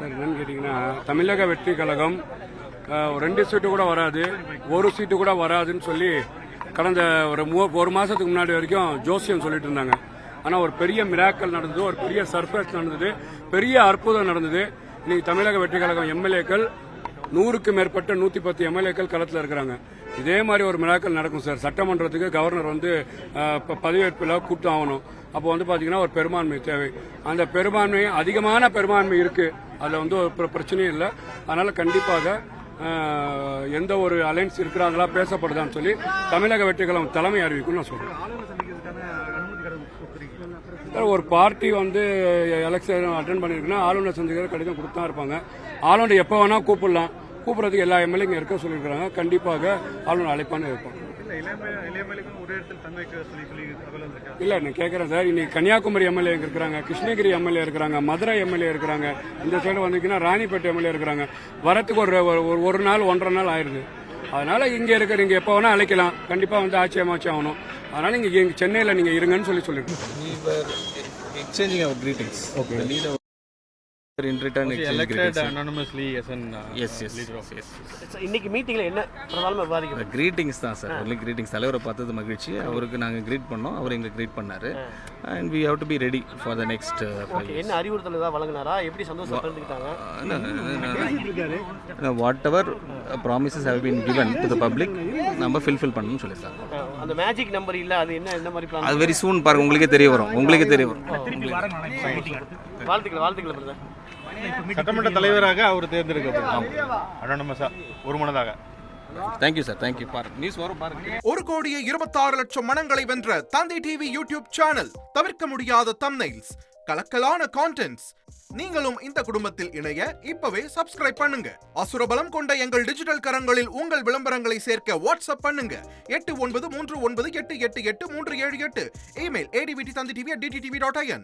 என்னன்னு கேட்டிங்கன்னா தமிழக வெற்றி கழகம் 2 சீட்டு கூட வராது, 1 சீட்டு கூட வராதுன்னு சொல்லி கடந்த ஒரு மாசத்துக்கு முன்னாடி வரைக்கும் ஜோசியம் சொல்லிட்டு இருந்தாங்க. ஆனால் ஒரு பெரிய மிராக்கல் நடந்தது, ஒரு பெரிய சர்ப்ரைஸ் நடந்தது, பெரிய அற்புதம் நடந்தது. இன்னைக்கு தமிழக வெற்றி கழகம் எம்எல்ஏக்கள் 100க்கு மேற்பட்ட 110 எம்எல்ஏக்கள் களத்தில் இருக்கிறாங்க. இதே மாதிரி ஒரு மிராக்கல் நடக்கும் சார். சட்டமன்றத்துக்கு கவர்னர் பதவியேற்பில் கூட்டம் ஆகணும். அப்போ பாத்தீங்கன்னா ஒரு பெரும்பான்மை தேவை. அந்த பெரும்பான்மை அதிகமான பெரும்பான்மை இருக்கு, அதுல ஒரு பிரச்சனையும் இல்லை. அதனால கண்டிப்பாக எந்த ஒரு அலைன்ஸ் இருக்கிறாங்களா பேசப்படுதான்னு சொல்லி தமிழக வெற்றி கழகம் தலைமை அறிவிக்கும் நான் சொல்றேன். ஒரு பார்ட்டி எலெக்ஷன் அட்டன் பண்ணிருக்குன்னா ஆளுநர் சந்திக்கிற கடிதம் கொடுத்தா இருப்பாங்க. ஆளுநர் எப்போ வேணா கூப்பிடுறதுக்கு எல்லா எம்எல்ஏங்க இருக்க சொல்லியிருக்காங்க. கண்டிப்பாக ஆளுநர் அழைப்பான்னு இருப்பாங்க. இல்ல நான் கேட்கறேன் சார், இன்னைக்கு கன்னியாகுமரி எம்எல்ஏ இருக்கிறாங்க, கிருஷ்ணகிரி எம்எல்ஏ இருக்கிறாங்க, மதுரை எம்எல்ஏ இருக்கிறாங்க, இந்த சைடு வந்தீங்கன்னா ராணிப்பேட்டை எம்எல்ஏ இருக்கிறாங்க. வரத்துக்கு ஒரு நாள் 1.5 நாள் ஆயிருது. அதனால இங்க நீங்க எப்ப வேணா அழைக்கலாம். கண்டிப்பா ஆட்சி அமைச்சு ஆகணும். அதனால இங்க சென்னையில நீங்க இருங்கன்னு சொல்லிருக்கோம். Exchanging our greetings. Okay. The leader in return elected greetings. Anonymously as an leader of இன்னைக்கு மீட்டிங்ல என்ன பிரதானமா விவாதிக்கிறோம்? greetings தான் சார். only greetings. தலைவரை பார்த்தது மகிழ்ச்சி. அவருக்கு நாங்க greet பண்ணோம், அவர் எங்களை greet பண்ணாரு. and we have to be ready for the next 5 years. என்ன அறிவுறுத்தல் ஏதாவது வழங்குனாரா? எப்படி சந்தோஷம் பகிர்ந்துக்கிட்டாங்க? whatever promises have been given to the public நம்ம fulfill பண்ணனும்னு சொல்லிருக்காங்க. அந்த மேஜிக் நம்பர் இல்ல, அது என்ன மாதிரி பிளான்? அது very soon பாருங்க, உங்களுக்கே தெரிய வரும். வாழ்த்துக்கள் பிரதர். சட்டமன்ற தலைவராக அவர் தேர்ந்தெடுக்கப்பட்டார். அனானிமஸா ஒருமனதாக. Thank you sir. Thank you. News வரும் பாருங்க. 1,26,00,000 மனங்களை வென்ற தந்தை டிவி யூடியூப் சேனல். தவிர்க்க முடியாத தம்ப்நெயில்ஸ், கலக்கலான கான்டென்ட்ஸ். நீங்களும் இந்த குடும்பத்தில் இணைய இப்பவே சப்ஸ்கிரைப் பண்ணுங்க. அசுரபலம் கொண்ட எங்கள் டிஜிட்டல் கரங்களில் உங்கள் விளம்பரங்களை சேர்க்க வாட்ஸ்அப் பண்ணுங்க. 8939888838. Email advttv@dttv.in.